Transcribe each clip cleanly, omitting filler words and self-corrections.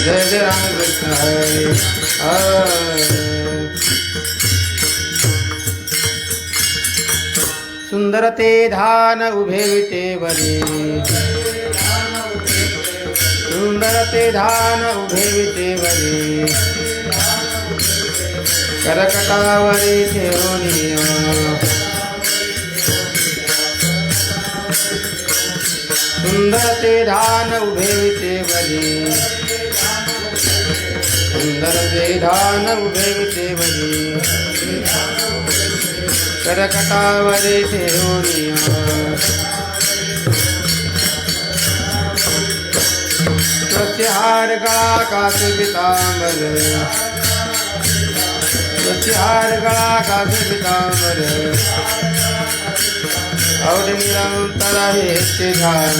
जय जय राम कृष्ण हरे सुंदर ते धान उभे विटे वरी सुंदर ते धान उभे विटे वरी करकटावरी ठेवनिया सुंदर ते धान उभे विटे वरी सुंदर ते धान उभे विटे वरी करकटावरी ठेवनिया प्रत्याहार गळा कास पितांबर प्रत्याहार गळा कास पितांबर और निरंतर हेते ध्यान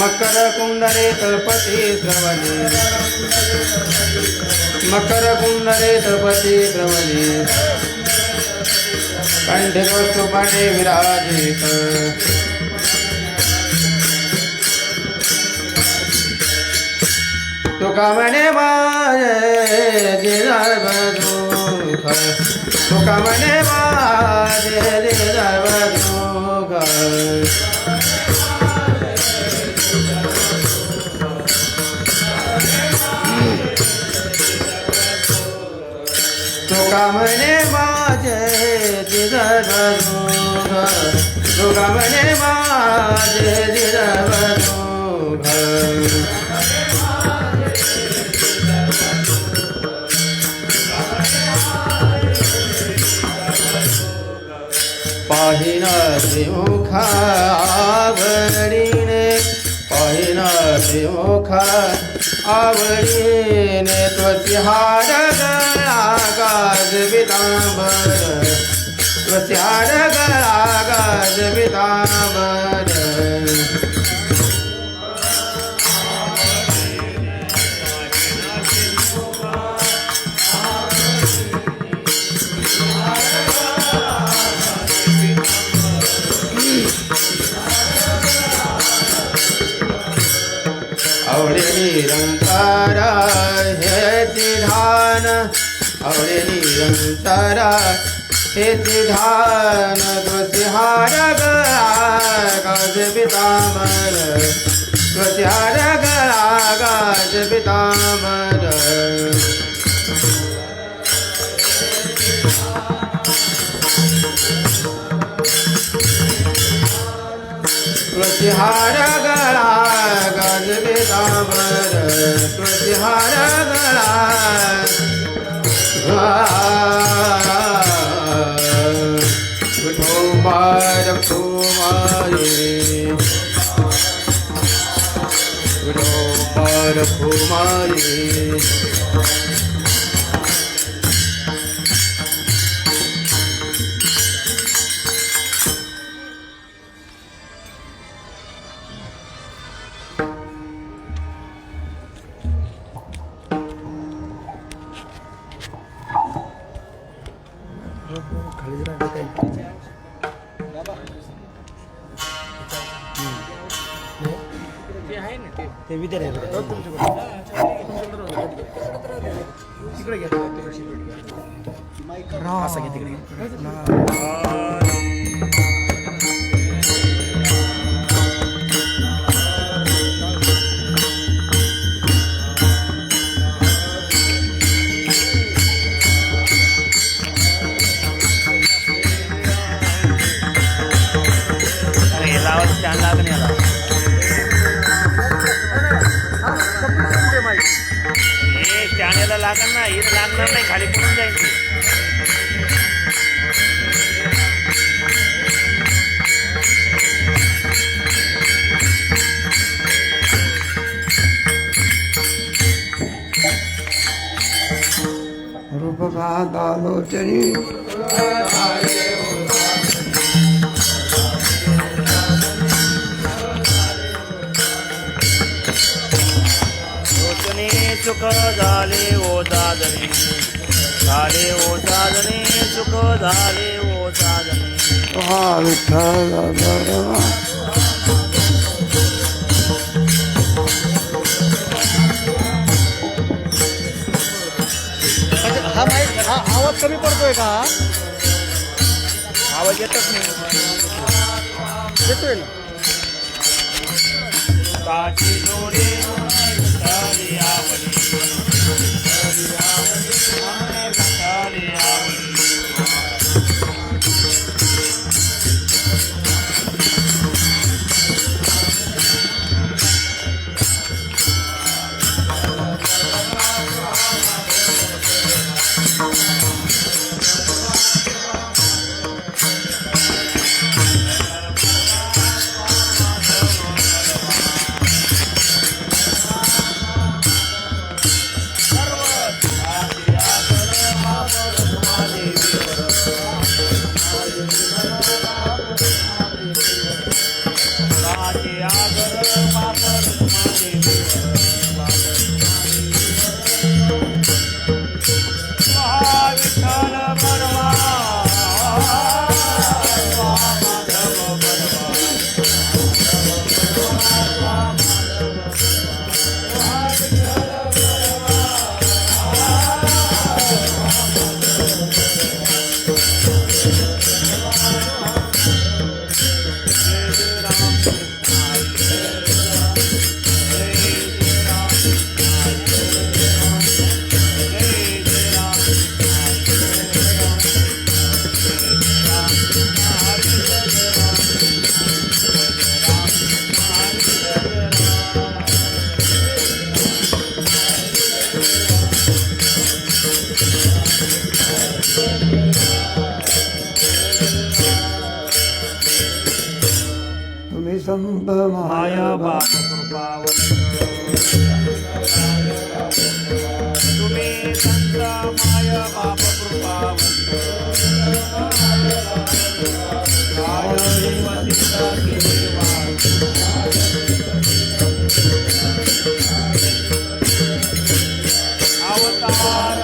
मकर कुंडले तळपती द्रवणे मकर कुंडले तळपती द्रवणे कंठे कौस्तुभे विराजित तुका म्हणे माझे जिरव दुःख तुका म्हणे माझे जिरव दुःख तुका म्हणे माझे जिरव दुःख तुका म्हणे माझे जिरव दुःख पाहिना मुख आवडीने पाहिना मुख आवडीने त्वचार गळा गाज पितांबर त्वचार गळा गाज पितांबर आवडे निरंतर हेचे ध्यान आवडे निरंतर हेचे ध्यान त्वचार गळा गाज पितांबर त्वचार गळा गाज पितांबर त्वचार गळा गाज पितांबर त्वचार गळा विठोबार फुमारे विठोबार फुमारे ते विद्यार्थी तिकडे घ्या असं घे तिकडे लागणार नाही लागणार नाही खाली पडून जाईल रूपकालोचनी सुख झाले ओ दादने झाले ओ दादने सुख झाले ओ दादने विठ्ठल आवाज कमी पडतोय का? आवाज येतच नाही. येतोय ना. काची जोडी विठ्ठली आवडी विठ्ठली आवडी तुम्ही संत माया बाप कृपावंत तुम्ही संत माय बाप कृपावंत अवतार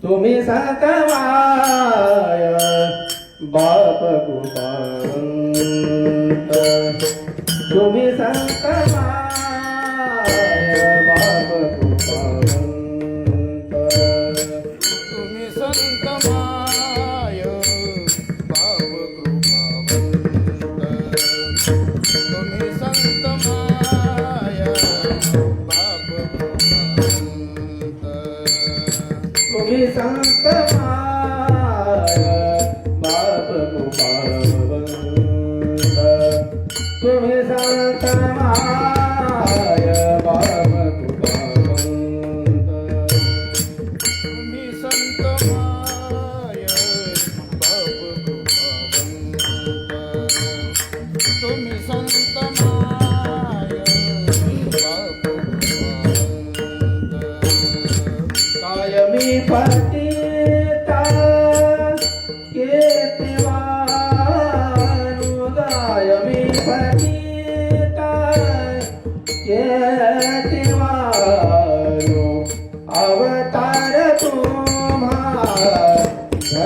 तुम्ही संत माय बाप कृपावंत तुम्ही संत माय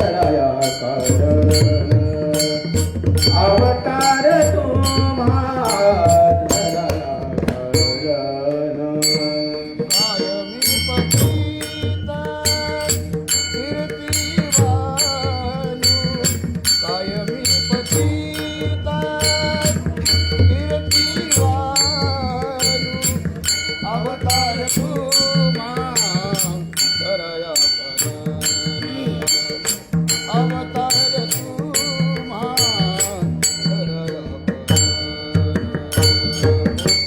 धराया कारण अवतार तुम्हा धराया कारण कायमी पतिता कीर्तिवानु कायमी पतिता कीर्तिवानु अवतार तुम्हा धराया कारण अवतार तुम्हा धराया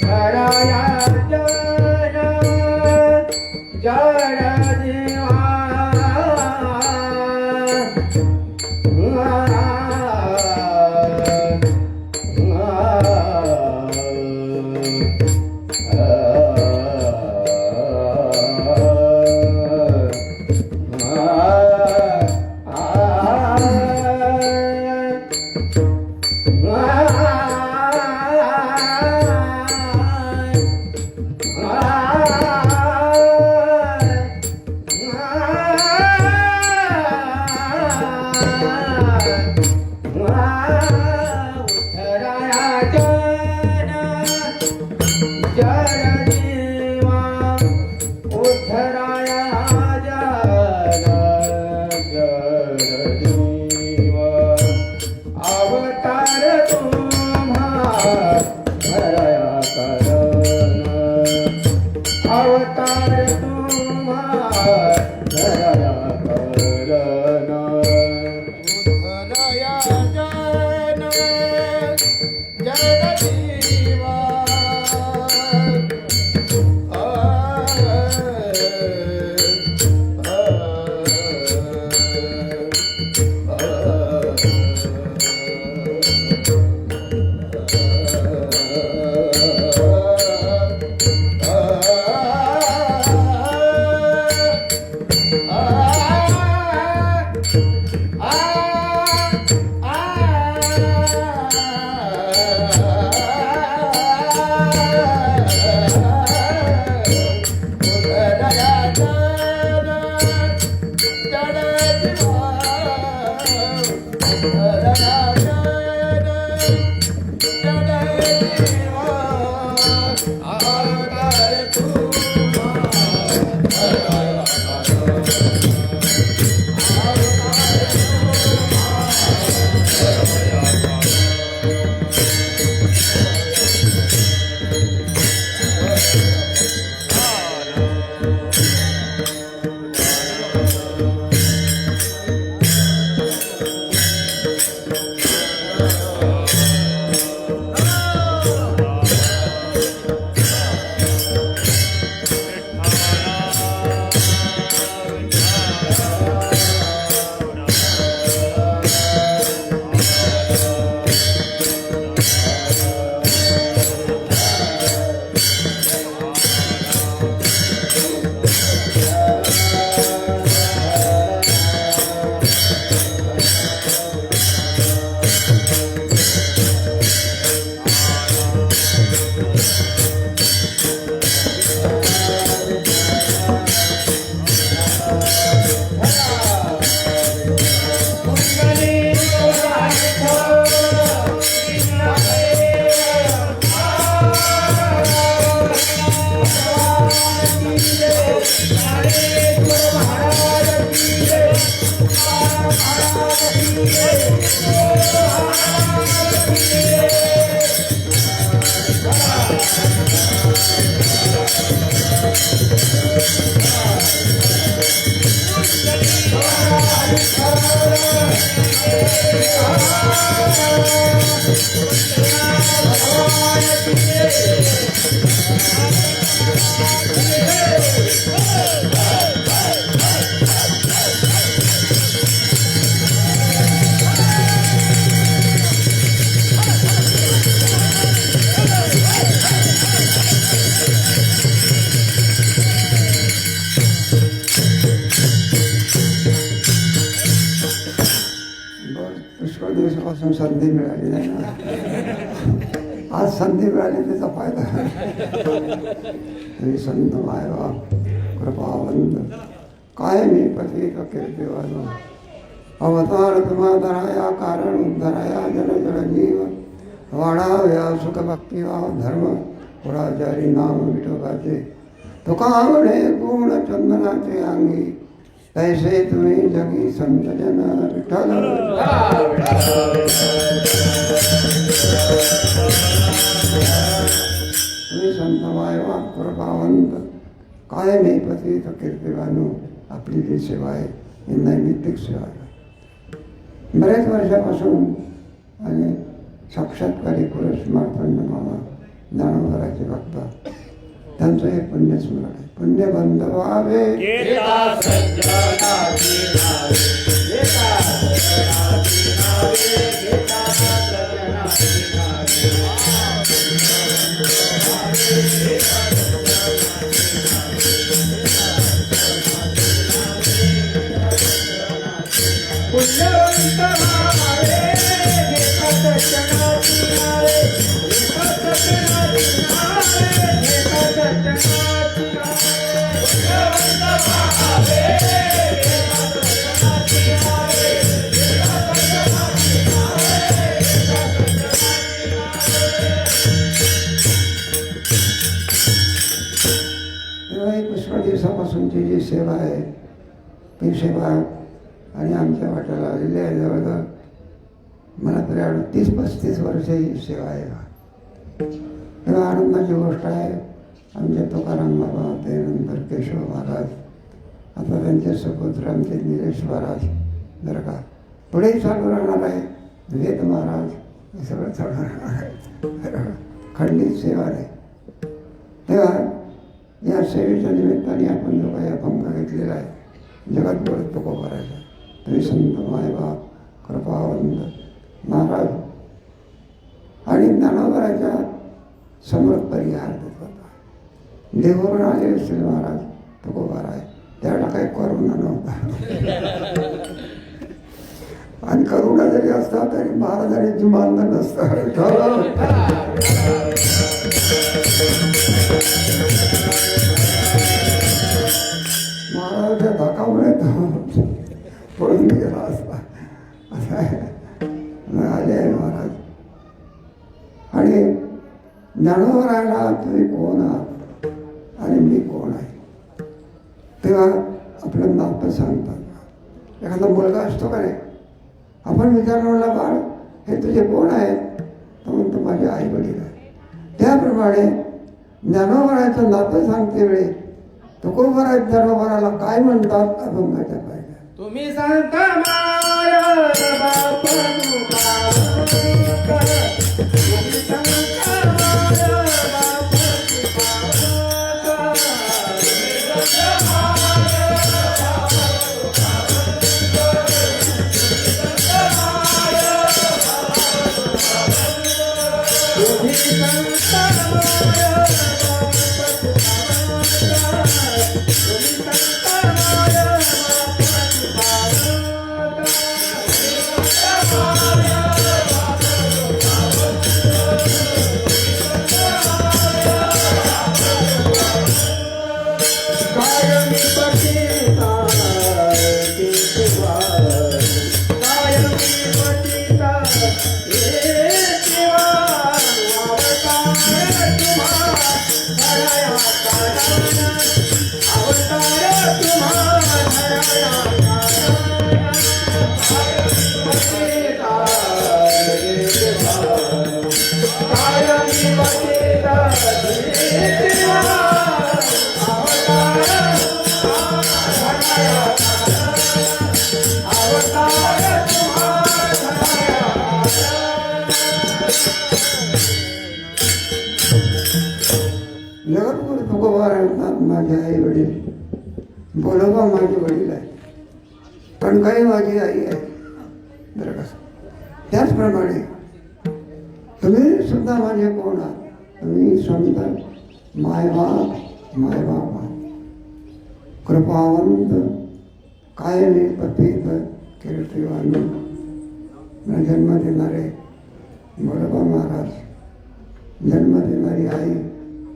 धराया जन देवा पुष्कळ दिवसापासून संधी मिळाली नाही ना. आज संधी मिळाली त्याचा फायदा. तरी संत मायवा कृपावंत कायमी पती कीर्तिवान अवतार तुम्हा धराया कारण उद्धराया जन जन जीव वाढाव्या सुख भक्ती भाव धर्म पुराचारी नाम विठोबाचे तुका म्हणे गुण चंदनाचे अंगी तैसे तुम्ही जगी संत जन विठ्ठल तुम्ही संत वायवा कृपावंत काय नाही पतित कीर्तिवानू आपली जी सेवा आहे ही नैमित्तिक सेवा आहे. बऱ्याच वर्षापासून आणि साक्षात्कारी पुरुष मार्तंड मामा ज्ञानोबराचे भक्त त्यांचं हे पुण्यस्मरण आहे. पुण्यबंध व्हावे येता सज्जनाची नावे, येता सज्जनाची नावे, येता सज्जनाची नावे. पुण्यवंत व्हावे, येता सज्जनाची नावे, येता सज्जनाची नावे, येता सज्जनाची नावे. पुण्यवंत व्हावे, येता सज्जनाची नावे, येता सज्जनाची नावे, येता सज्जनाची नावे. तेव्हा ही पुष्कळ दिवसापासूनची जी सेवा आहे ती सेवा आणि आमच्या वाट्याला आलेली आहे. जवळजवळ मला तरी 30-35 वर्ष ही सेवा आहे. तेव्हा आनंदाची गोष्ट आहे. आमचे तुकाराम बाबा होते, नंतर केशव महाराज, आता त्यांचे सुपुत्र आमचे निलेश महाराज, बरं का पुढेही चालू राहणार आहे. वेद महाराज, हे सगळं चालू राहणार आहे. खंडित सेवा आहे. तेव्हा या सेवेच्या निमित्ताने आपण जो काही अभंग घेतलेला आहे जगद्गुरु तुकोबाराचा, तुम्ही संत मायबाप कृपावंत महाराज आणि ज्ञानोबराच्या समोर परिहार देत होता. देवावरून आले असतील महाराज तुकोबाराय, त्यावेळेला काही करुणा नव्हता. आणि करुणा जरी असता तरी महाराजांनी जुमानलं नसतं. महाराजाच्या धाकामुळे तो पळून गेला असता. असं आहे. आले आहे महाराज. आणि ज्ञानोबरायला तुम्ही कोण आहात आणि मी कोण आहे तेव्हा आपलं नातं सांगतात. एखादा मुलगा असतो का रे, आपण विचारला बाळ हे तुझे कोण आहेत, तो म्हणतो माझे आई वडील आहे. त्याप्रमाणे ज्ञानोबरायचं नातं सांगते वेळी तुकोबाराय ज्ञानोबराला काय म्हणतात अभंगाच्या पाहिजे. तुम्ही संत माय बाप तुकाराम, तुम्ही संत माय बाप तुकाराम, तुम्ही संत माय बाप तुकाराम, तुम्ही संत माय जगद्गुरु तुकोबाराय माझे आई वडील, बोलोबा माझे वडील आहे, कणकाई माझी आई आहे. बरं का. त्याचप्रमाणे तुम्ही सुद्धा माझे कोण आहात, तुम्ही संत मायबाप मायबाप कृपावंत कायमी पतित कीर्तिवान जन्म देणारे बोलोबा महाराज, जन्म देणारी आई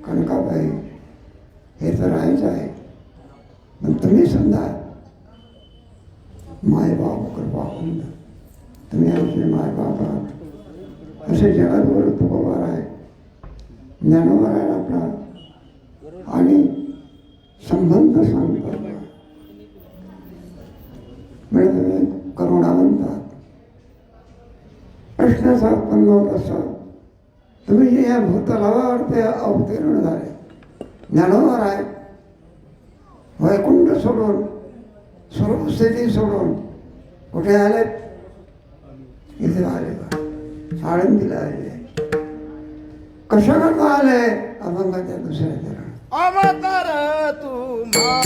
कणकाबाई, हे तर आहेच आहे. पण तुम्ही समजा मायबाप कृपा होऊन तुम्ही आमचे मायबाप आहात असे जगातवर तुकोबार आहे, ज्ञानोबा आहे आपला आणि संबंध सांगतात म्हणजे तुम्ही करुणावंत आहात. प्रश्न असा उत्पन्न होत असतात, तुम्ही जे या भूतलावर ते अवतीर्ण झाले, ज्ञानोबा आहे वैकुंठ सोडून स्वरूप स्थिती सोडून कुठे आले? इथे आले का आळंदीला आले. कशा करता आले? अभंगाच्या दुसऱ्या चरण अवतार तुम्हा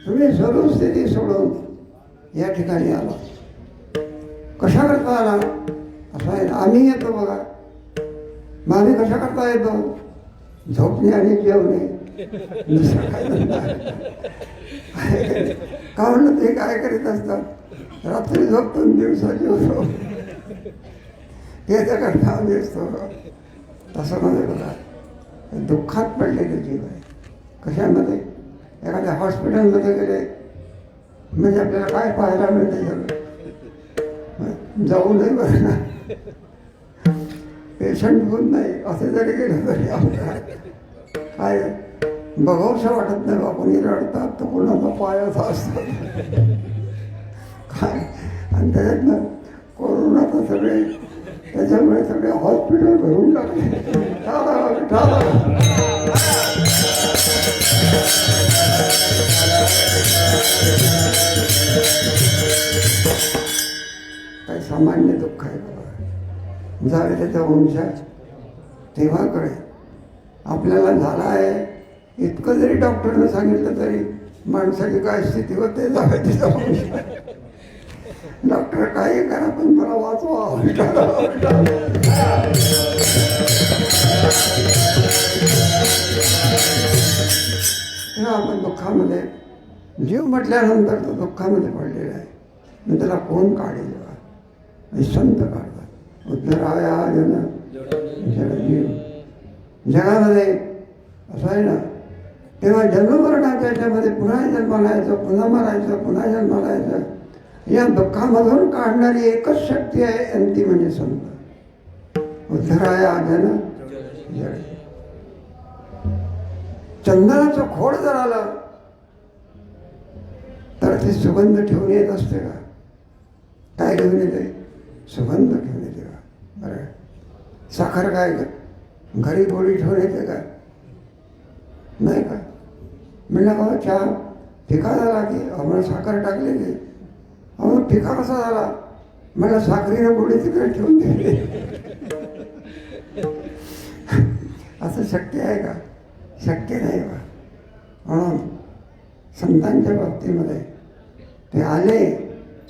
तुम्ही सर्व स्थिती सोडून या ठिकाणी आला. कशा करता आला? असं आहे, आम्ही येतो बघा. मग आम्ही कशा करता येतो? झोपणे आणि जेवणे, दुसरं काय धंदा आहे? का म्हणलं ते काय करीत असतात? रात्री झोपतो दिवसा जेवतो, याच्याकरता आम्ही असतो. तसं मध्ये बघा, दुःखात पडलेले जीव आहे. कशामध्ये? एखाद्या हॉस्पिटलमध्ये गेले म्हणजे आपल्याला काय पाहायला मिळते? सगळं जाऊ नये बरं ना, पेशंट होऊन नाही असे जरी गेलं तरी आपल्याला काय बघावसं वाटत नाही. बा कोणी रडतात तर कोणाचा पाय असा असतो काय. आणि त्याच्यातनं कोरोनाचं सगळे, त्याच्यामुळे सगळे हॉस्पिटल भरून टाकले. काही सामान्य दुःख आहे बाबा. झाले त्याच्या वंशात तेव्हा कळे आपल्याला झाला आहे. इतकं जरी डॉक्टरनं सांगितलं तरी माणसाची काय स्थिती होते, जावे तिचा वंश. डॉक्टर काही करा पण मला वाचवा. आपण दुःखामध्ये जीव म्हटल्यानंतर तो दुःखामध्ये पडलेला आहे. मग त्याला कोण काढेल? संत काढतात. उद्धराया जन जडजीव. जगामध्ये असं आहे ना, तेव्हा जन्ममरणाच्या याच्यामध्ये पुन्हा जन्माला यायचं, पुन्हा मरायचं, पुन्हा जन्माला यायचं. या दुःखामधून काढणारी एकच शक्ती आहे, आणि ती म्हणजे संत. उद्धराया जन जडजीव. चंदनाचं खोड जर आलं तर ती सुगंध ठेवून येत असते का? काय घेऊन येते? सुगंध घेऊन येते का? बरं. साखर काय घरी गोळी ठेवून येते का? नाही का? म्हणलं बाबा चहा फिका झाला की आम्हाला साखर टाकलेली. अहो फिका कसा झाला? मला साखरीला गोडी तिकडे ठेवून दिली. असं शक्य आहे का? शक्य नाही बा. म्हणून संतांच्या बाबतीमध्ये ते आले,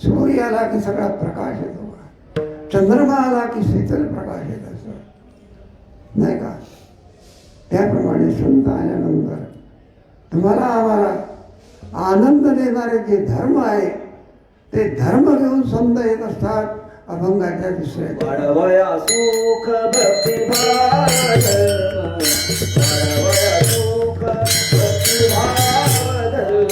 सूर्य आला की सगळा प्रकाश येतो बा. चंद्रमा आला की शीतल प्रकाश येत असतो, नाही का? त्याप्रमाणे संत आल्यानंतर तुम्हाला आम्हाला आनंद देणारे जे धर्म आहे ते धर्म घेऊन संत येत असतात. अभंगाच्या दुसऱ्या वाढवया सुख भक्तिभाव धर्म, वाढवया सुख भक्तिभाव धर्म.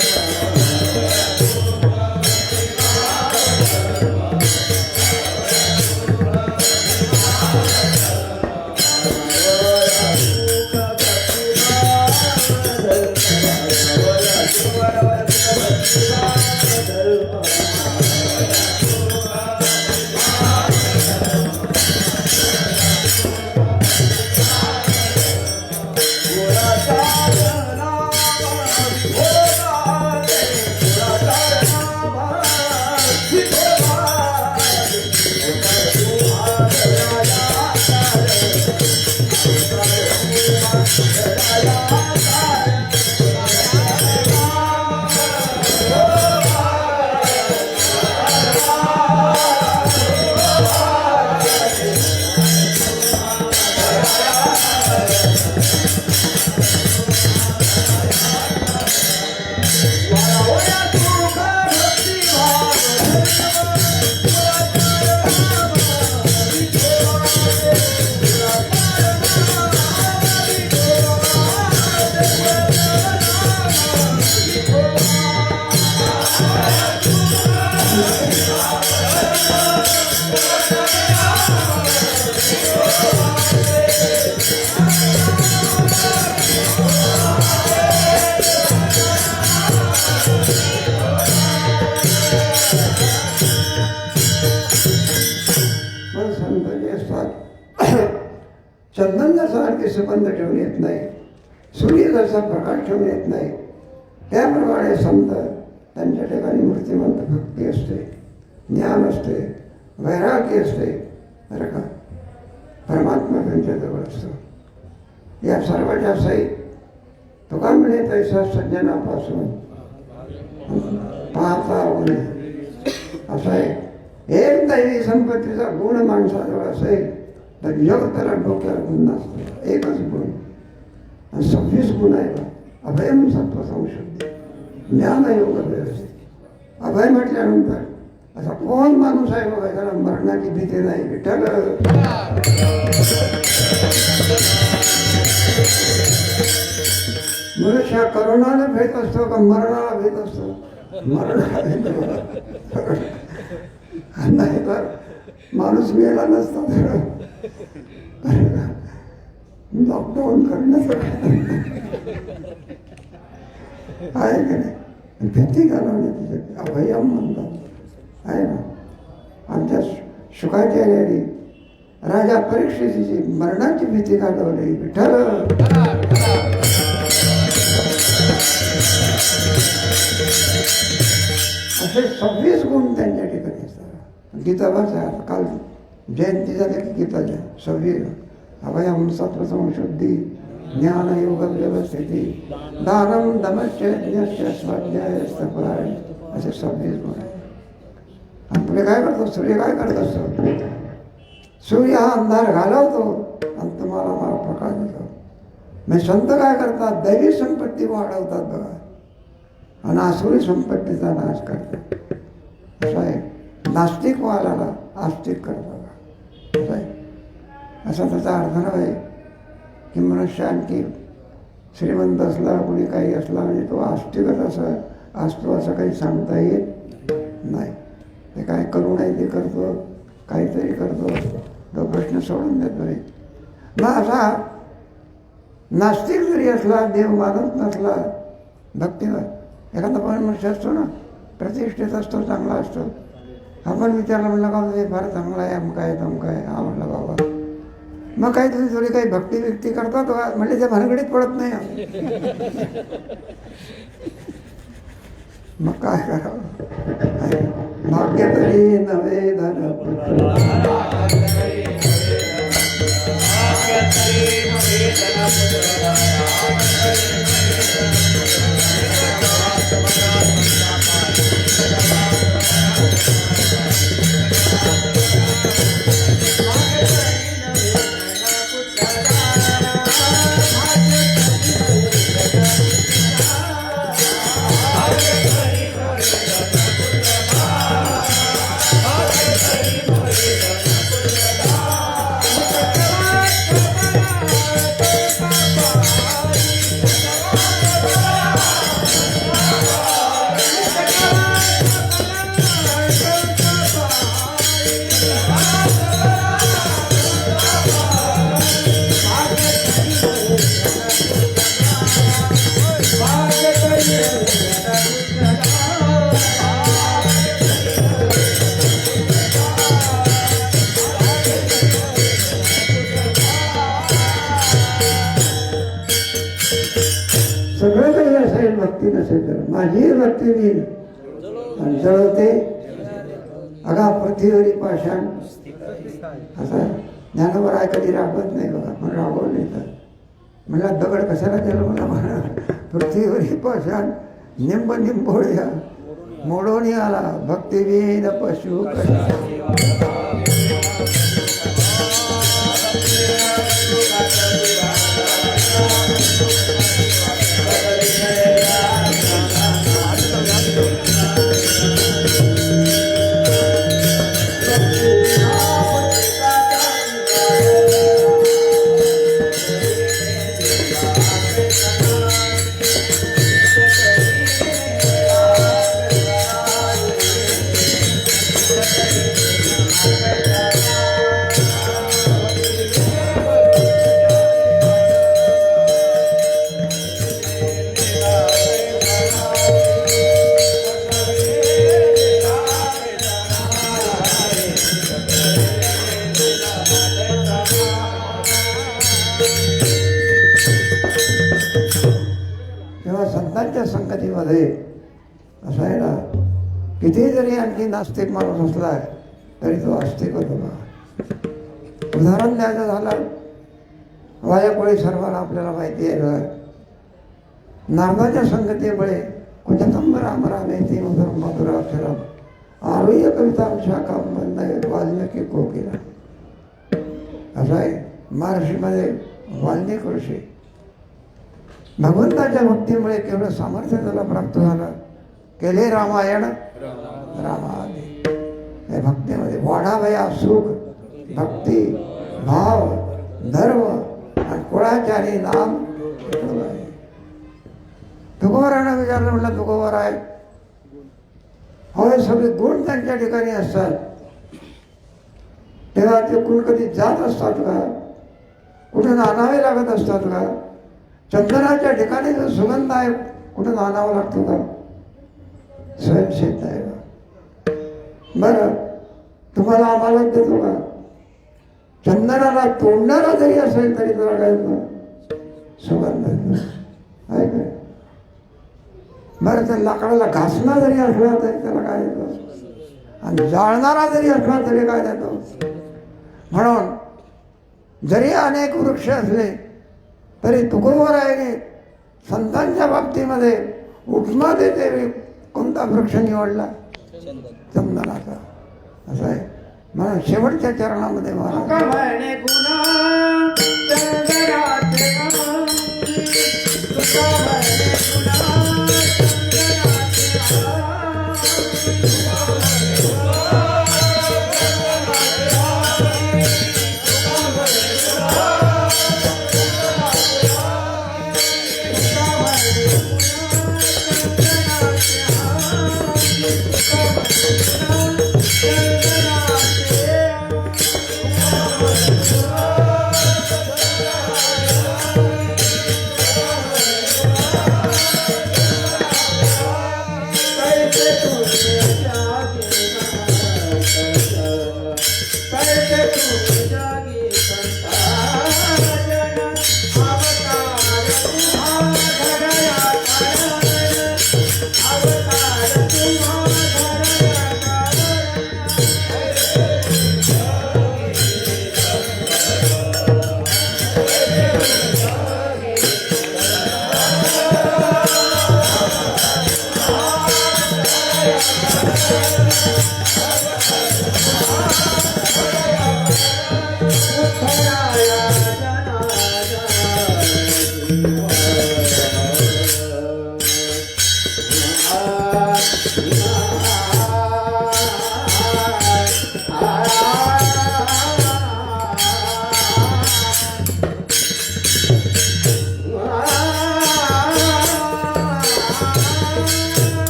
चंदनासारखे संबंध ठेवून येत नाही, सूर्य जसा प्रकाश ठेवून येत नाही, त्याप्रमाणे संत त्यांच्या ठिकाणी मूर्तिमंत भक्ती असते, ज्ञान असते, वैराग्य असते, बरं का? परमात्मा त्यांच्याजवळ असतो. या सर्वांच्या सहित तुका म्हणे तैसा सज्जनापासून पाहता गुण असं आहे. एक दैवी संपत्तीचा गुण माणसाजवळ असेल तर जग त्याला डोक्यावर गुण नसतो. एकच गुण आणि 26 गुण आहे बा. अभयम सत्व संशुद्धी, ज्ञान योग व्यवस्थित. अभय म्हटल्यानंतर असा कोण माणूस आहे बघा त्याला मरणाची भीती नाही. विठ्ठल मनुष्य करोनाला भेट असतो का मरणाला भेट असतो? मरणाला भेट नाही तर माणूस मेला नसता. लॉकडाऊन करण्याचं आहे का नाही? भीती घालवण्याची अभयम म्हणतात आहे ना. आमच्या शुकाचार्यांनी राजा परीक्षेची मरणाची भीती घालवली. विठ्ठल असे 26 गुण त्यांच्या ठिकाणी असतात. गीता वाचा, काल जयंती झाली की गीताच्या 26 अभयम सत्व संशुद्धी ज्ञान योग व्यवस्थिती दानम दमश्च यज्ञश्च स्वाध्याय तपराय असे 26 गुण आहे. आणि पुढे काय करतो? सूर्य काय करत असतो? सूर्य हा अंधार घालवतो आणि तुम्हाला मला प्रकाश देतो. म्हणजे संत काय करतात? दैवी संपत्ती वाढवतात बघा आणि आसुरी संपत्तीचा नाश करतात. असं आहे. नास्तिक वालाला आस्तिक करतात असं आहे. असा त्याचा अर्थ नव्हे की मनुष्य आणखी श्रीमंत असला कोणी काही असला म्हणजे तो आस्तिकच असं असतो असं काही सांगता येत नाही. ते काय करू नये ते करतो, काहीतरी करतो, तो प्रश्न सोडून देतो नाही. मग असा नास्तिक जरी असला, देव मानत नसला, भक्तीवर एखादा पण मनुष्य असतो ना, प्रतिष्ठित असतो, चांगला असतो. आपण विचारलं म्हणलं का ते फार चांगला आहे, अमका आहे तमका आहे. हा म्हटलं बाबा मग काही तुम्ही थोडी काही भक्ती व्यक्ती करतात म्हणजे त्या भानगडीत पडत नाही. मग काय करावं? भाग्य तरी नवे धन पुत्र सगळं काही असेल भक्ती नसेल तर माझी भक्ती मी आणि जळवते अगा पृथ्वीवरी पाषाण असा ज्ञानोबर आहे कधी राबत नाही बघा पण राबवले तर म्हणला दगड कशाला केलं मला म्हणा पृथ्वीवरी पाषाण निंब निंबोळ्या मोडोनी आला भक्तिवीन पशु तेव्हा संतांच्या संगतीमध्ये असं आहे ना किती जरी आणखी नास्तिक माणूस असला तरी तो आस्तिक होतो बा उदाहरण द्यायचं झालं वायाकोळी सर्वांना आपल्याला माहिती आहे नारदाच्या संगतीमुळे कुठतंब राम रामेती मधुर मधुराक्षरम आरुह्य कविता शाखा वाल्मिकी कोकिला असं आहे महर्षीमध्ये वाल्मिक ऋषी भगवंताच्या भक्तीमुळे केवढं सामर्थ्य त्याला प्राप्त झालं केले रामायण रामाने या भक्तीमध्ये वाढावया सुख भक्ती भाव धर्म आणि कुळाचारी नाम तुकोबारानं विचारलं म्हटलं तुकोबार आहे होय सगळे गुण त्यांच्या ठिकाणी असतात तेव्हा ते गुण कधी जात असतात का कुठून आणावे लागत असतात का चंदनाच्या ठिकाणी जो सुगंध आहे कुठून आणावा लागतो का स्वयंसिद्ध आहे का बरं तुम्हाला आम्हाला देतो का चंदनाला तोडणारा जरी असेल तरी त्याला काय सुगंध आहे काय बरं त्या लाकडाला घासणं जरी असला तरी त्याला काय देतो आणि जाळणारा जरी असला तरी काय देतो म्हणून जरी अनेक वृक्ष असले तरी तुकोबारायाने संतांच्या बाबतीमध्ये उपमा देते कोणता वृक्ष निवडला चंदनाचा असं आहे म्हणून शेवटच्या चरणामध्ये महाराज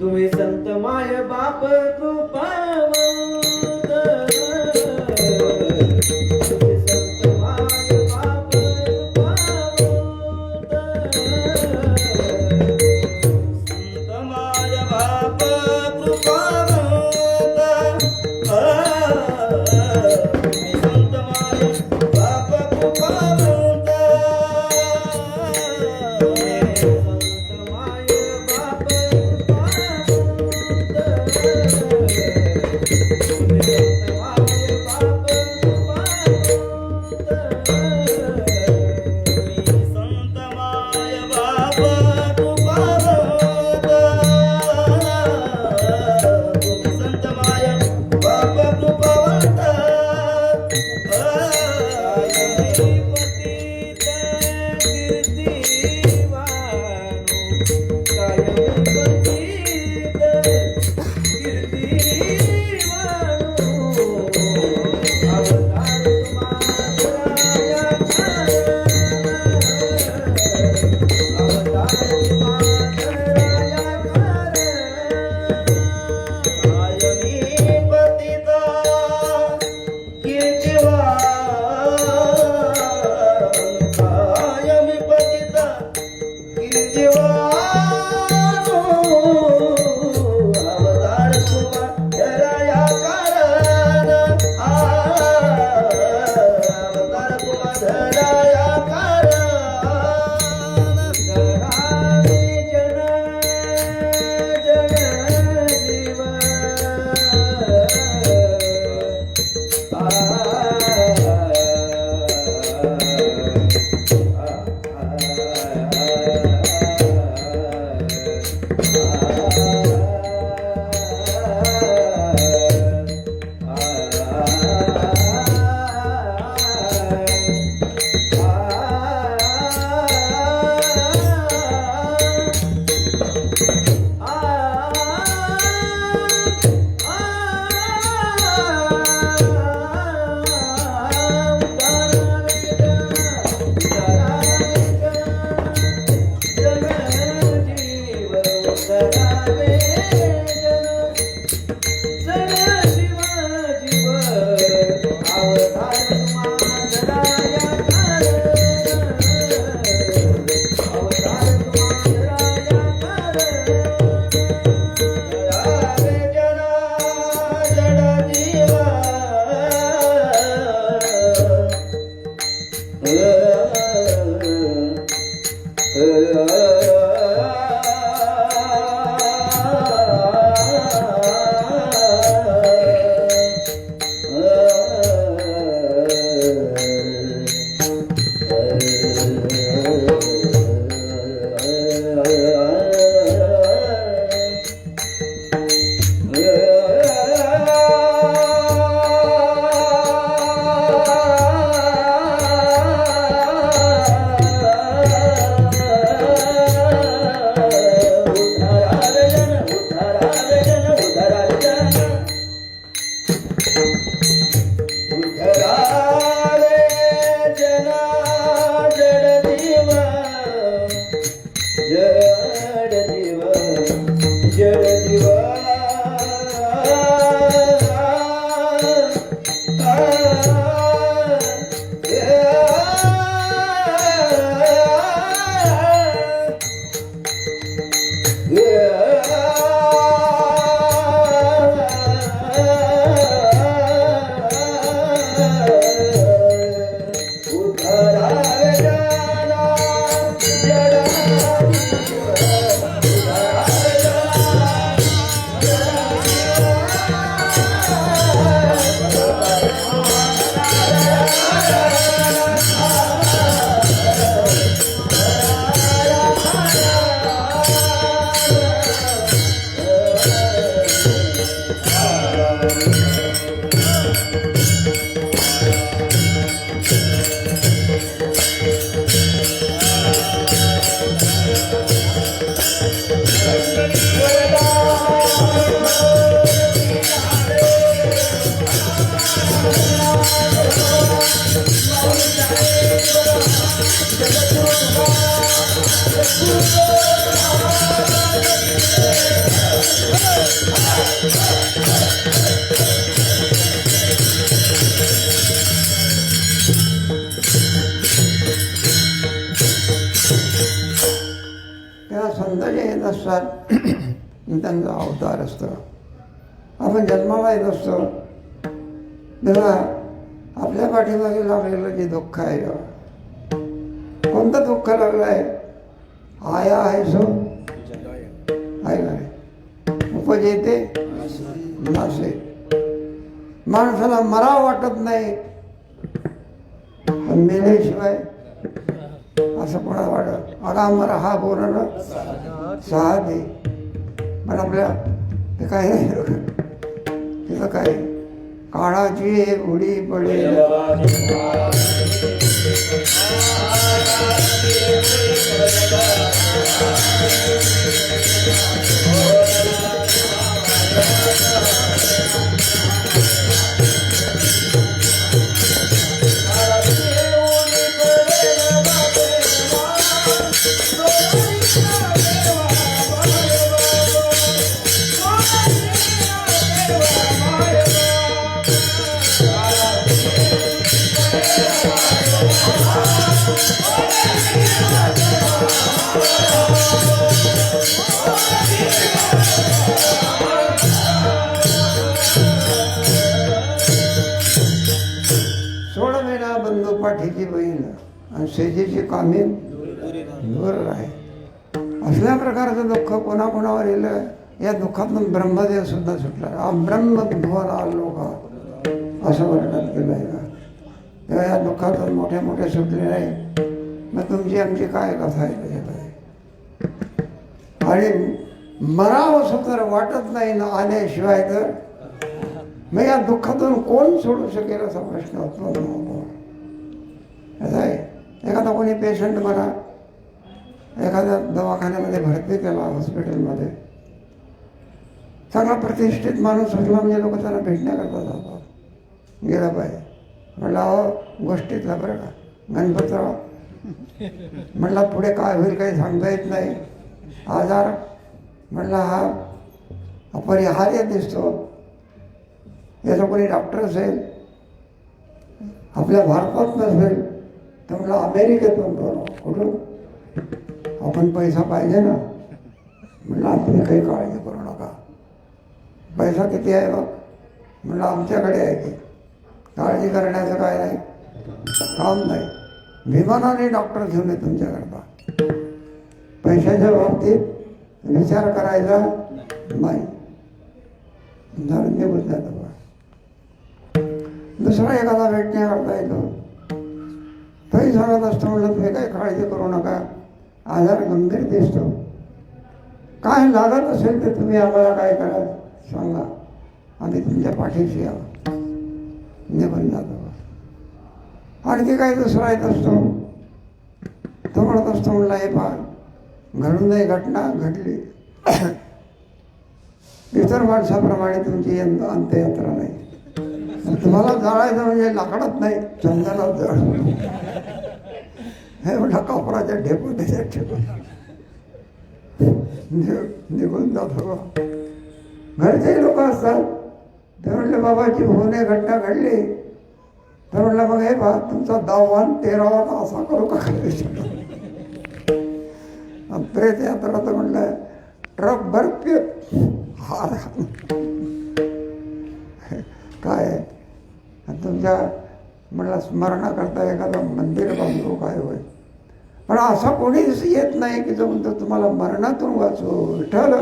तुम्ही संत माय बाप कृपावंत, तुम्ही संत माय बाप कृपावंत, संत माय बाप कृपावंत, तुम्ही संत माय बाप कृपावंत, संत माय बाप उधरावे ज्याला जडाधीश्वर उधरावे तेव्हा संत जे येत असतात त्यांचा अवतार असतो. आपण जन्माला येत असतो तेव्हा आपल्या पाठीमागे लागलेलं जे दुःख आहे, कोणतं दुःख लागलं आहे? आया आहे सो आहे का नाही? उपजेते नासे. माणसाला मराव वाटत नाही, पण मेल्याशिवाय असं कोणा वाटत अगामर हा बोलणं साधे. पण आपल्या ते काय तिथं काय काळाची उडी पडेल बंधू पाठीची बहीण आणि शेजीची कामे दूर आहे. असल्या प्रकारचं दुःख कोणाकोणावर येलं, या दुःखातून ब्रह्मदेव सुद्धा सुटला. ब्रह्मभुवन आलो का असं वर्णन केलं आहे का. तेव्हा या दुःखातून मोठे मोठे सुटले नाही. मग तुमची आमची काय कथा आहे त्याच्याकडे. आणि मरावं असं तर वाटत नाही ना आल्याशिवाय, तर मग या दुःखातून कोण सोडू शकेल असा प्रश्न होतो. आहे एखादा कोणी पेशंट मला एखाद्या दवाखान्यामध्ये भरती केला, हॉस्पिटलमध्ये, चांगला प्रतिष्ठित माणूस असला म्हणजे लोक त्यांना भेटण्याकरता जातात. गेला पाहिजे म्हटलं, अहो गोष्टीतला बरं का गणपतराव म्हटला, पुढे काय होईल काही सांगता येत नाही. आजार म्हटला हा अपरिहार्य दिसतो. याचा कोणी डॉक्टर असेल, आपल्या भारतात नसेल तर म्हटलं अमेरिकेतून बोलव. कुठून? आपण पैसा पाहिजे ना. म्हटलं आपली काही काळजी करू नका. पैसा किती आहे बघ? म्हटलं आमच्याकडे आहे की. काळजी करण्याचं काय नाही, काम नाही. विमानाने डॉक्टर घेऊन ये तुमच्याकरता. पैशाच्या बाबतीत विचार करायचा नाही. निघून जातं. दुसरा एखादा भेटण्याकरता येतो, तोही सांगत असतो म्हटलं तुम्ही काही काळजी करू नका, आजार गंभीर दिसतो, काय लागत असेल तर तुम्ही आम्हाला काय करा सांगा, आम्ही तुमच्या पाठीशी यावं. निघून जातो. आणखी काही दुसरा येत असतो, तो म्हणत असतो म्हणला हे पहा घडून नाही घटना घडली. इतर माणसाप्रमाणे तुमची अंत्ययात्रा नाही. तुम्हाला जाळायचं म्हणजे लाकडात नाही, चंदनात जळ. हे म्हटलं कापराच्या ढेपू त्याच्यात ठेवून निघून जातो. घरचे लोक असतात ते म्हटले बाबाची होणे घटना घडली, तर म्हटलं मग हे पहा तुमचा 10वान 13वान असा करू का प्रेत यात्रा. तर म्हटलं ट्रक भर हार काय तुमच्या म्हटलं स्मरणाकरता एखादं मंदिर बांधू काय होईल. पण असं कोणीच येत नाही की जो म्हणतो तुम्हाला मरणातून वाचू विठ्ठल.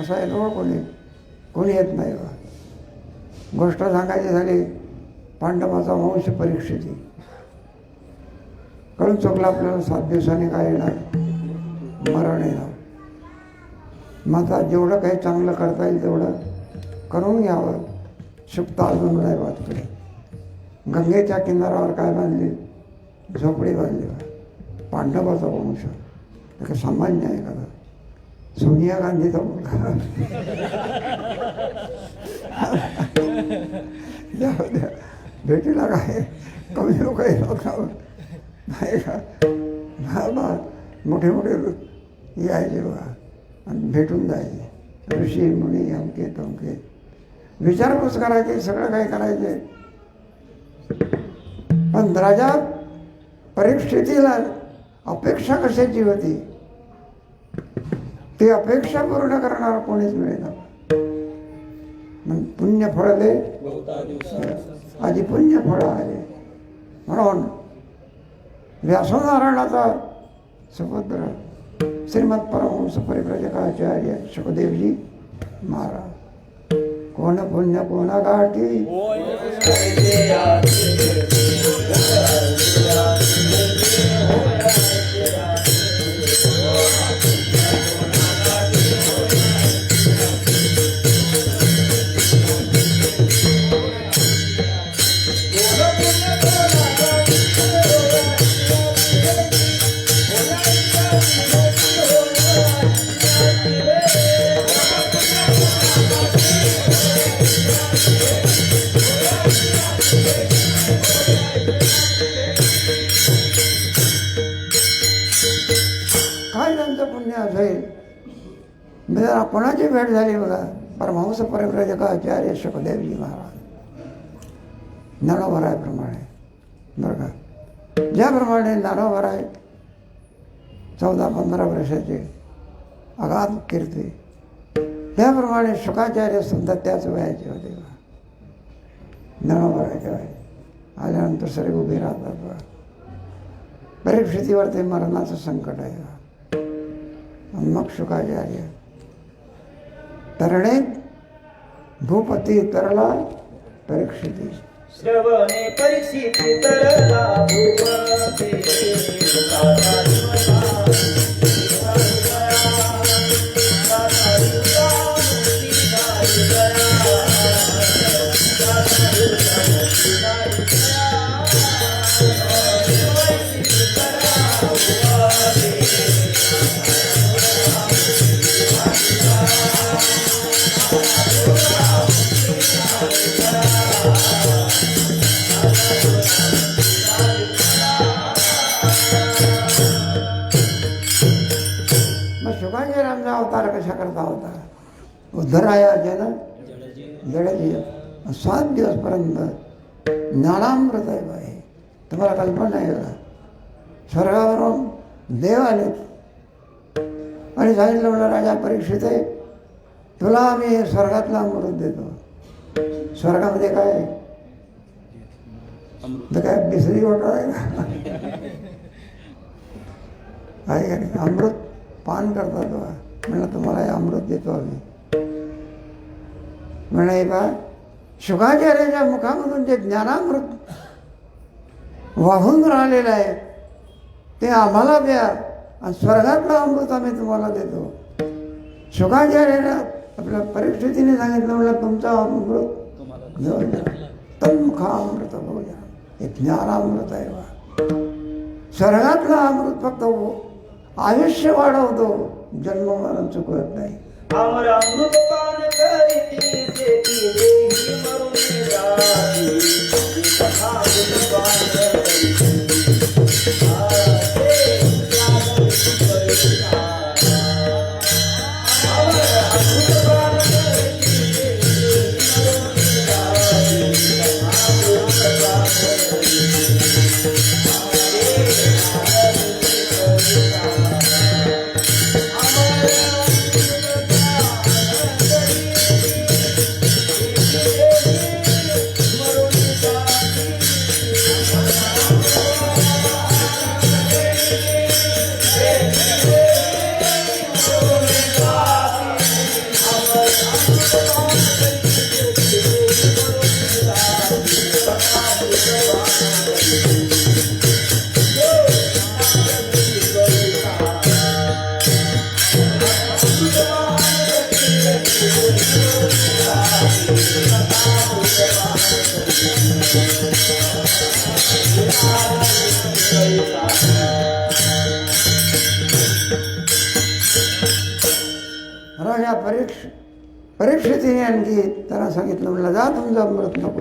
असं आहे ना कोणी येत नाही बा. गोष्ट सांगायची झाली पांडवाचा वंश परीक्षेची. कळून चुकलं आपल्याला 7 दिवसांनी काय येणार, मरण येणार. मग आता जेवढं काही चांगलं करता येईल तेवढं करून घ्यावं. शुकता अजून नाही बातकडे. गंगेच्या किनाऱ्यावर काय बांधली, झोपडी बांधली. पांडवाचा वंश काही सामान्य आहे का. सोनिया गांधीचा मुलगा जाऊ द्या, भेटीला काय कमी लोक येतात नाही का. मोठे मोठे यायचे बघा आणि भेटून जायचे. ऋषी मुनी अमके तमके विचारपूस करायचे, सगळं काही करायचे. पण राजा परीक्षेतीला अपेक्षा कशाची होती, ती अपेक्षा पूर्ण करणारा कोणीच मिळेना. मग पुण्य फळ दे आधी पुण्य फळ आले. म्हणून व्यासनारायणाचा सुपुत्र श्रीमद परमहंस परिव्राजकाचार्य शुकदेवजी महाराज. कोण पुण्य कोण गाठी, काय त्यांचं पुण्य असेल. जरा कोणाची भेट झाली बघा, परमहंस परिव्राजकाचार्य शुकदेवजी महाराज ज्ञानोबरायप्रमाणे बरं का. ज्याप्रमाणे ज्ञानोबराय 14-15 वर्षाचे अगाध कीर्ती, त्याप्रमाणे शुकाचार्य सुद्धा त्याच वयाचे होते. ज्ञानोबरायच्या वेळी आल्यानंतर सगळे उभे राहतात बघा. परीक्षेतीवर ते मरणाचं संकट आहे. मग शुकाचार्य तरणे भूपती तरला परीक्षिती. श्रवणे परीक्षिती तरला भूपती. मग शुकाचार्यांचा अवतार कशा करता होता. उद्धराया जन जडजी 7 दिवसपर्यंत ज्ञानामृत आहे. तुम्हाला कल्पना आहे का. स्वर्गावरून देव आले आणि सांगितलं म्हणलं राजा परीक्षित आहे, तुला आम्ही स्वर्गातला अमृत देतो. स्वर्गामध्ये काय तर काय बिसरी वाटत आहे का आहे का नाही. अमृत पान करतात बा. म्हणलं तुम्हाला हे अमृत देतो आम्ही. म्हणे बा शुकाचार्याच्या मुखामधून जे ज्ञानामृत वाहून राहिलेलं आहे ते आम्हाला द्या आणि स्वर्गातलं अमृत आम्ही तुम्हाला देतो. शुकाचार्याला आपल्या परीक्षेतीने सांगितलं म्हणलं तुमचा अमृत घेऊन जा. तन्मुखामृत भोजन हे ज्ञानामृत आहे बा. स्वर्गातलं अमृत फक्त आयुष्य वाढवतो, जन्ममरण चुकवत नाही. अमर अमृत पान करीती जेती देही मरुनी जाती. कथा अमृत पान करीती अमर राजा परीक्षितीने आणखी त्याला सांगितलं, म्हणलं जा तुमचं अमृत नको,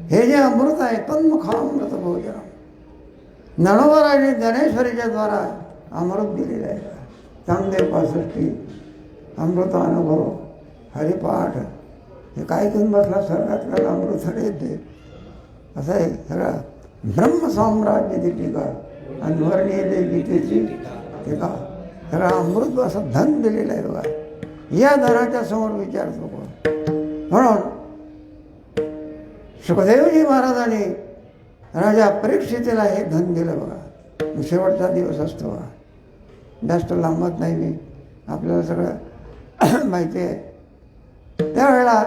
हे जे अमृत आहे तन्मुखा अमृत भोजन नळवराने ज्ञानेश्वरीच्या द्वारा अमृत दिलेलं आहे. चांगदेव 65 अमृतानुभव हरिपाठ हे काय घेऊन बसला स्वर्गातला अमृत येते असं आहे. सगळं ब्रह्मसाम्राज्य टीका अनवर्णीय गीतेची टीका सगळं अमृत असं धन दिलेलं आहे बघा. या धनाच्या समोर विचारतो कोण. म्हणून सुखदेवजी महाराजांनी राजा परीक्षितीला हे धन दिलं बघा. शेवटचा दिवस असतो बघा, जास्त लांबत नाही मी, आपल्याला सगळं माहिती आहे. त्यावेळेला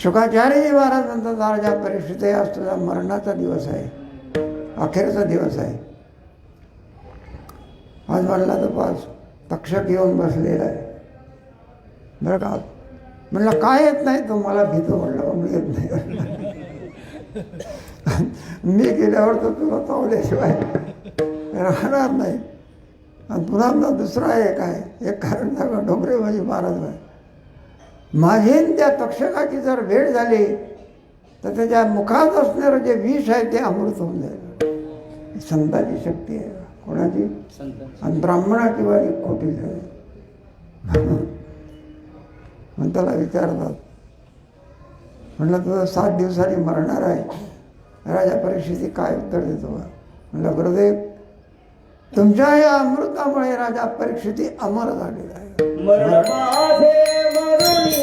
शुकाचार्यजी महाराज म्हणतात राजा परीक्षिती आज तुझा मरणाचा दिवस आहे, अखेरचा दिवस आहे. आज म्हणला तर पाच तक्षक येऊन बसलेला आहे बरं का. म्हणलं काय येत नाही तो, मला भीतो म्हणलं, मी येत नाही. मी गेल्यावर तर तुला चावल्याशिवाय राहणार नाही. आणि पुन्हा दुसरा एक आहे, एक कारण सांगा, डोंगरेबाजी महाराज आहे. माझी त्या तक्षकाची जर भेट झाली तर त्याच्या मुखात असणारं जे विष आहे ते अमृत होऊन जाईल. संताची शक्ती आहे. कोणाची? आणि ब्राह्मणाची वारी खोटी झाली. मग त्याला विचारतात, म्हटलं तुझं 7 दिवसांनी मरणार आहे. राजा परीक्षिती काय उत्तर देतो? म्हटलं गुरुदेव तुमच्या या अमृतामुळे राजा परीक्षिती अमर झालेला आहे. मरण माझे मरुनी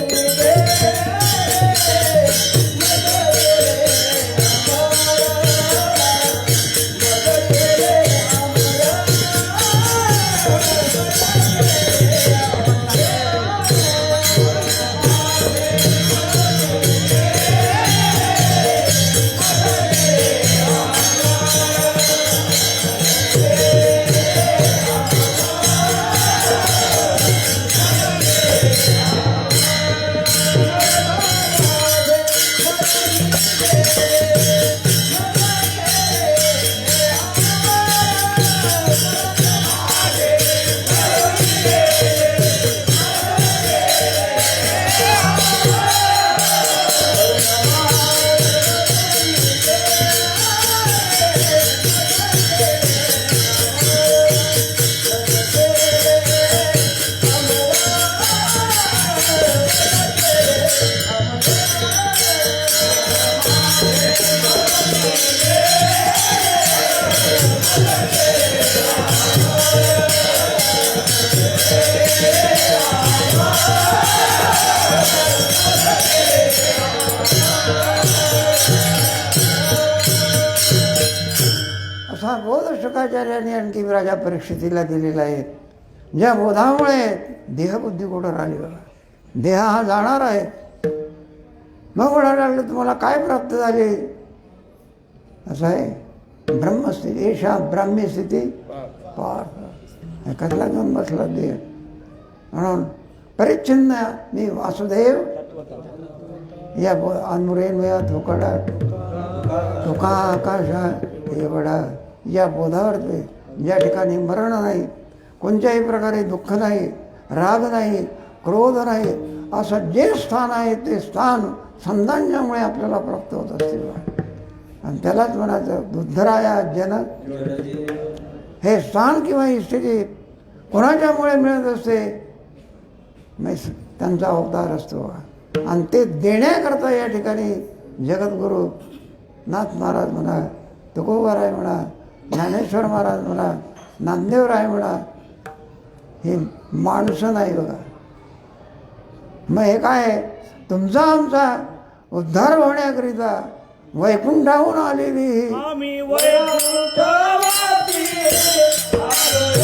असा बोध शुकाचार्याने आणखी राजा परीक्षितीला दिलेला आहे. ज्या बोधामुळे देहबुद्धी कुठं राहिली बघा. देह हा जाणार आहे. मग म्हणायला लागलं तुम्हाला काय प्राप्त झाले? असं आहे ब्रह्मस्थिती, एषा ब्राह्मी स्थिती पार. कसला घेऊन बसला देह. म्हणून परिच्छिन्न मी वासुदेव या अनमुरेन्वया धोकडा धोका आकाशा एवढा या बोधावर ज्या ठिकाणी मरण नाही, कोणत्याही प्रकारे दुःख नाही, राग नाही, क्रोध नाही, असं जे स्थान आहे ते स्थान संतांच्यामुळे आपल्याला प्राप्त होत असते. आणि त्यालाच म्हणायचं बुद्धराया जन. हे स्थान किंवा ही स्थिती कोणाच्यामुळे मिळत असते? त्यांचा अवतार असतो. आणि ते देण्याकरता या ठिकाणी जगद्गुरू नाथ महाराज म्हणा, तुकोबाराय म्हणा, ज्ञानेश्वर महाराज म्हणा, नामदेवराय म्हणा, ही माणसं नाही बघा. मग हे काय तुमचा आमचा उद्धार होण्याकरिता वैकुंठाहून आलेली ही आम्ही वैकुंठवासी आलो.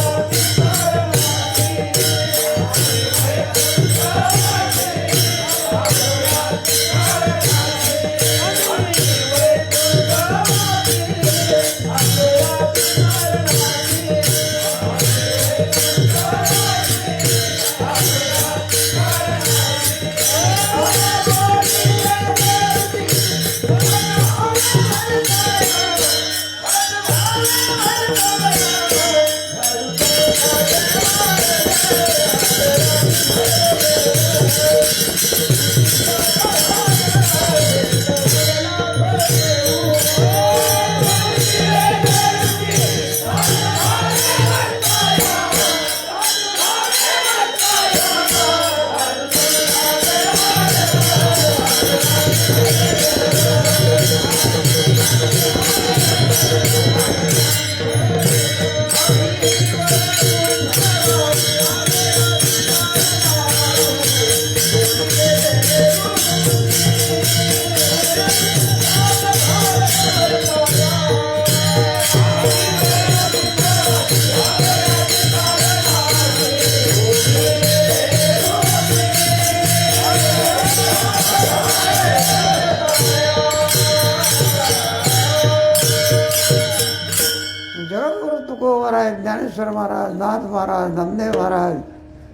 जगद्गुरु तुकोबराय, ज्ञानेश्वर महाराज, नाथ महाराज, नामदेव महाराज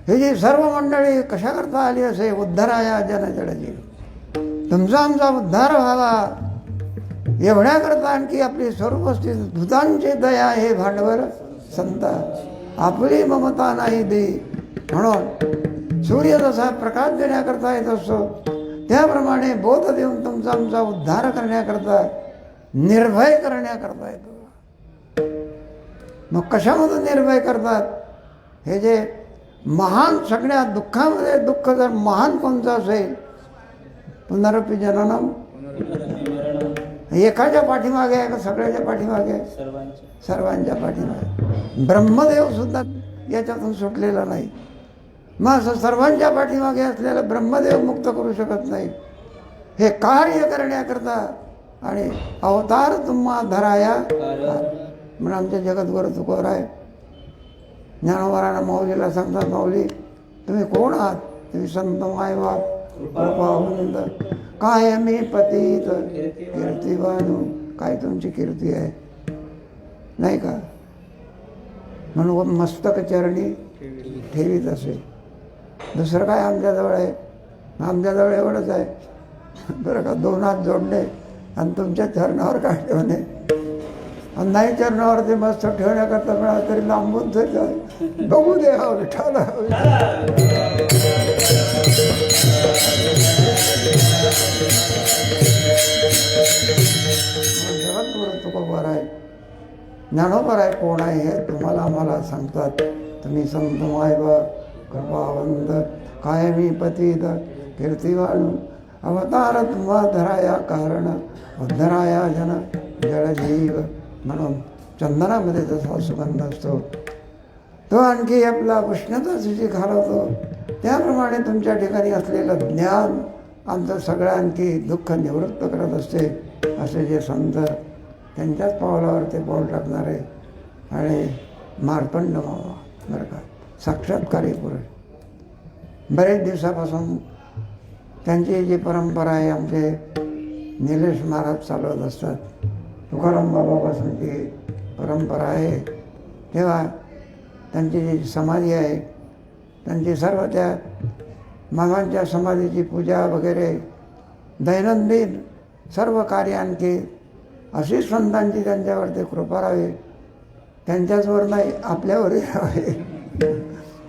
हे जी सर्व मंडळी कशा करता आली असे उद्धाराया जनजडजी. तुमचा आमचा उद्धार व्हावा एवढ्याकरता आणखी आपली सर्वस्थित भूतांची दया हे भांडवल संत आपली ममता नाही दे. म्हणून सूर्य जसा प्रकाश देण्याकरता येत असतो त्याप्रमाणे बोध देऊन तुमचा आमचा उद्धार करण्याकरता निर्भय करण्याकरता येतो. मग कशामधून निर्भय करतात? हे जे महान सगळ्या दुःखामध्ये दुःख जर महान कोणतं असेल, पुनरपी जननम, एकाच्या पाठीमागे आहे का सगळ्याच्या पाठीमागे आहे? सर्वांच्या पाठीमागे. ब्रह्मदेव सुद्धा याच्यातून सुटलेला नाही. मग असं सर्वांच्या पाठीमागे असलेला ब्रह्मदेव मुक्त करू शकत नाही. हे कार्य करण्याकरता आणि अवतार तुम्हा धराया म्हणून आमच्या जगद्गुरु तुकोबराय ज्ञानोबारांना माऊलीला सांगतात, माऊली तुम्ही कोण आहात? तुम्ही संत मायबाप कृपावंत काय मी पतित कीर्तिवान. काय तुमची कीर्ती आहे नाही का? म्हणून मस्तक चरणी ठेवीत असे. दुसरं काय आमच्याजवळ आहे? आमच्याजवळ एवढंच आहे बरं का, 2 हात जोडणे आणि तुमच्या चरणावर काय ठेवणे. आणि नाही चरणावरती मस्त ठेवण्याकरता मिळालं तरी लांबून बघू दे हा विठाला. जगद्गुरु तुकोबराय ज्ञानोबराय कोण आहे हे तुम्हाला आम्हाला सांगतात. तुम्ही संत मायबाप कृपावंत कायमी पतित कीर्तिवान अवतार तुम्हा धराया कारण उद्धराया जन जळजीव. म्हणून चंदनामध्ये जसा सुगंध असतो तो आणखी आपला उष्णता जी घालवतो त्याप्रमाणे तुमच्या ठिकाणी असलेलं ज्ञान आमचं सगळं आणखी दुःख निवृत्त करत असते. असे जे संत त्यांच्याच पावलावर ते पाऊल टाकणारे आणि मार्तंड मावा बरं का, साक्षात्कारी पुरुष. बरेच दिवसापासून त्यांची जी परंपरा आहे आमचे निलेश महाराज चालवत असतात. तुकाराम बाबापासूनची परंपरा आहे. तेव्हा त्यांची जी समाधी आहे त्यांची सर्व त्या मामांच्या समाधीची पूजा वगैरे दैनंदिन सर्व कार्य आणखी अशी संतांची त्यांच्यावरती कृपा राहावी. त्यांच्याचवर नाही आपल्यावरही राहावे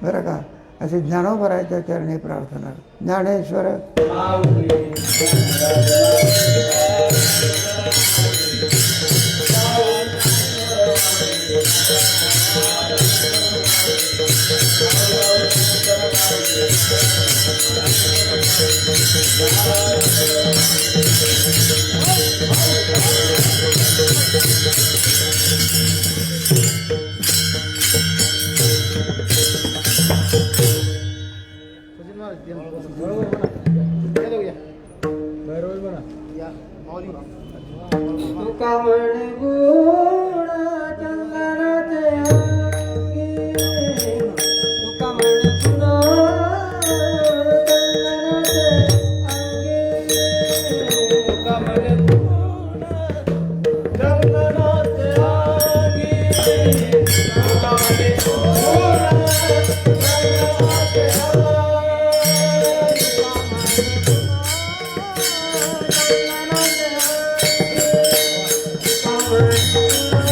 बरं का, अशी ज्ञानोबरायच्या चरणी प्रार्थना. ज्ञानेश्वर तुका म्हणे गुण चंदनाचे अंगी, तुका म्हणे गुण चंदनाचे अंगी, तुका म्हणे गुण चंदनाचे अंगी, तुका म्हणे गुण चंदनाचे अंगी. Thank you.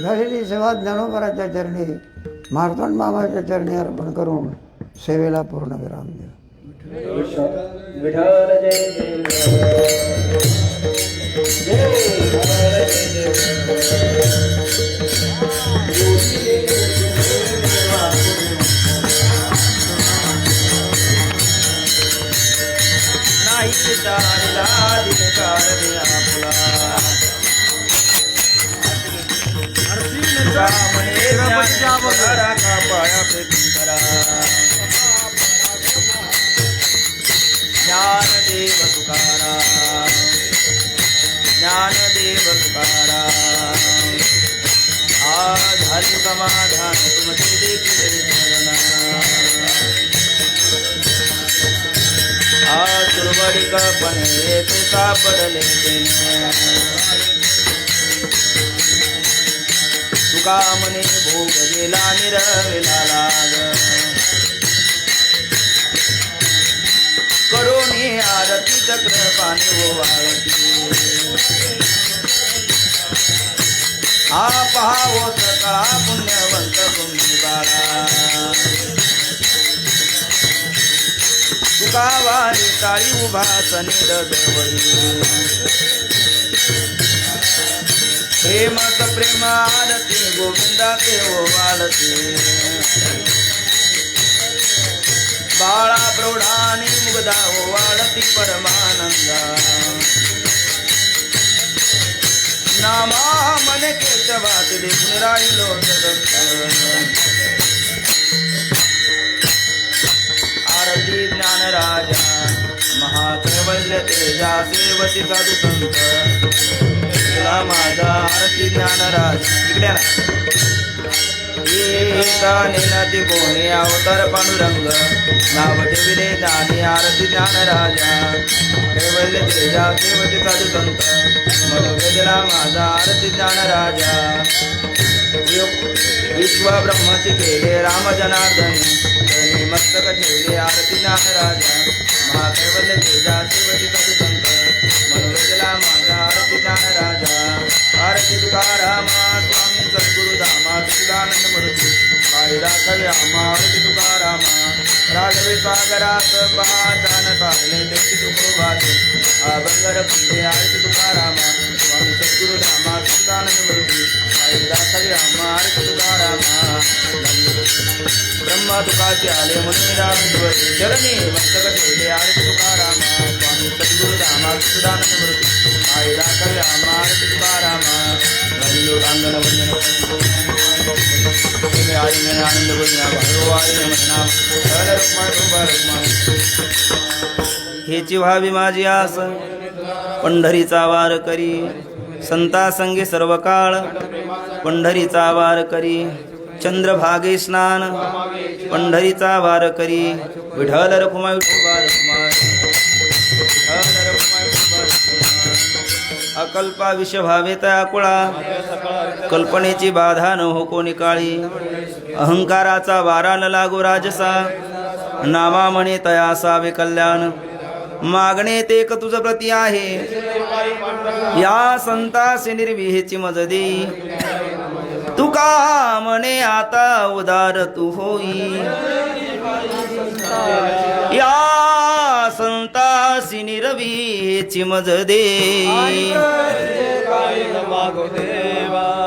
झालेली सेवा ज्ञानोबराच्या चरणी मार्तंड मामाच्या चरणी अर्पण करून सेवेला पूर्ण विराम द्या. विठ्ठल जय जय नाही चालला दिलकार दे आपला म्हणे का पाया प्रेम करा ज्ञानदेव तुकाराम ज्ञानदेव तुकाराम आज झाली समाधान तुमचे देखील आज सुरवडिक पण येते सापडले तुका म्हणे भोग गेला निरवेला लाग करोनी आरती चक्र पाणी ओवाळती हा पहावो सकाळा पुण्यवंत तुम्ही बाळा तुका वारी टाळी उभा सनीद जवळी प्रेमच प्रेम आरती गोविंदाचे ओवाळती बाळा प्रौढानी मुग्धा ओवाळती परमानंदा नामा मन केशवात देखून राहिलो आरती ज्ञान राजा महाकैवल्य तेजा सेवती साधू संत तुला माझा आरती ज्ञान राजा इकडे ना नेनाती कोणे अवतार पांडुरंग नाव ठेविले जाणे आरती ज्ञान राजा कैवल्य तेजा सेवती साधू संत मनोवेदला माझा आरती ज्ञान राजा विश्व ब्रह्मची केले राम जनार्दनी मस्तक ठेवले आरती ज्ञान राजा महाकैवल्य तेजा सेवती साधू संत मनोवेदला माझा आरती ज्ञान राजा आरती तुकारामा स्वामी सद्गुरु धामा सचिदानंद मूर्ती पायी दाखवे आम्हा आरती तुकारामा राघवे सागरात पाहतान पाहिले देखी तुकोबाते अभंगर पुंडे आरती तुकारामा स्वामी सद्गुरु धामा सचिदानंद मूर्ती पायी दाखवे आम्हा आरती तुकारामा ब्रह्मा तुकाचे आले मुनिराज चरणी मस्तक ठेवले आरती तुकारामा स्वामी सद्गुरु धामा सचिदानंद मूर्ती पायी दाखवे आम्हा आरती तुकारामा अंगण वंदन मेरे आनंद गुंजना भगवान नाम धन रुक्मा शोभा रुक्मा हेची व्हावी माझी आस पंढरीचा वार करी संता संगे सर्व काळ पंढरीचा वार करी चंद्रभागे स्नान पंढरीचा वार करी विठ्ठल रुक्मा शोभा रुक्मा विठ्ठल रुक्मा शोभा रुक्मा अकल्पा विष भावे तया कुळा कल्पनेची बाधा न हो कोणी काळी अहंकाराचा वारा न लागो राजसा नामा म्हणे तया असावे कल्याण मागणे ते एक तुझ प्रती आहे या संतासी निर्विहेची मज देई तुका म्हणे आता उदार तू होई या संतासी निर्विहेची मज देई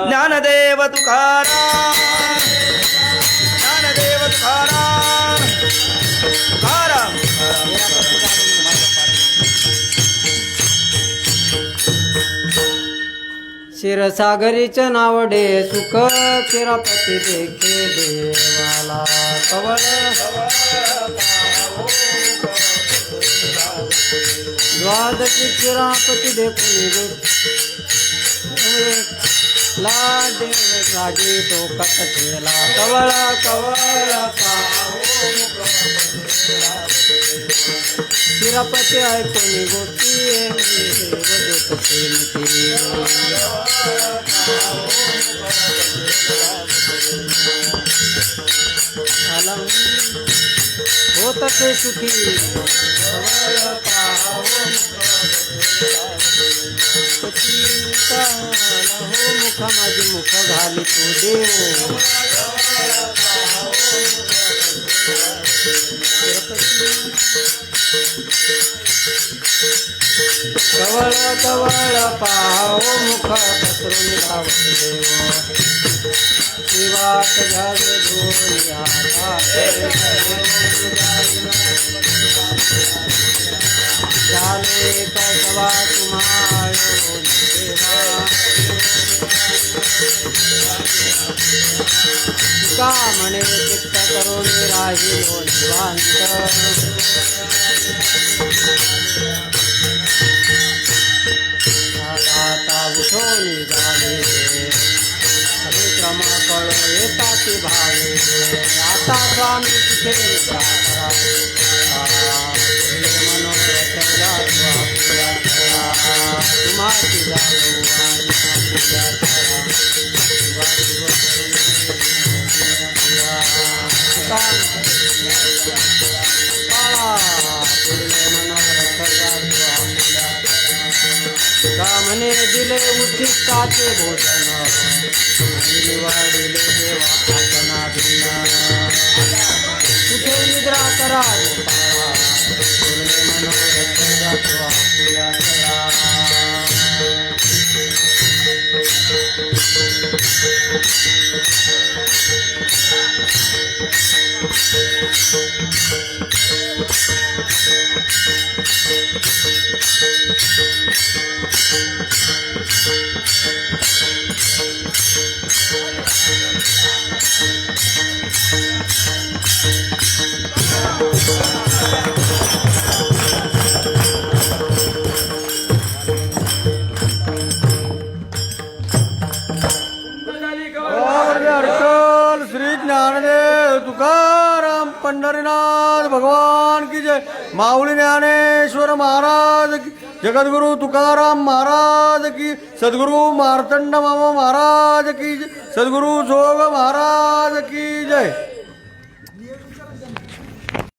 ज्ञानदेव तुकाराम ज्ञानदेव तुकाराम तुकाराम क्षीरसागरीचे नावडे सुख क्षीरपती देखे देवाला कवळ द्वादशी क्षीरापती देखून देव लागे तो कट केला कवळ कवळ क्षीरपती ऐकून गोष्टी होत ते सुखी हो मुख माझी मुख घाली तू देव कवळ कवळ पाहो मुख पसरून धावत देव शिवात झाले धोनिया झाले कसवा तुम्हारो देवा का म्हणे चित्त करून राहिलो निवांत आता उठोनी झाले क्रम कळ येताची भावे आता स्वामी तिथे मनोरथ तुम्हाची जाणू म्हणे दिले उच्चिष्टाचे भोजन निवाडिले देवा आपणा भिन्न कुठे निद्रा करा गोपाळा पूर्णे मनोरथ जातो आपुल्या तळा श्री ज्ञानदेव तुकाराम पंढरीनाथ भगवान की जय माऊली ज्ञानेश्वर महाराज की जगद्गुरु तुकाराम महाराज की सद्गुरु मार्तंड मामा महाराज की जय सद्गुरु जोग महाराज की जय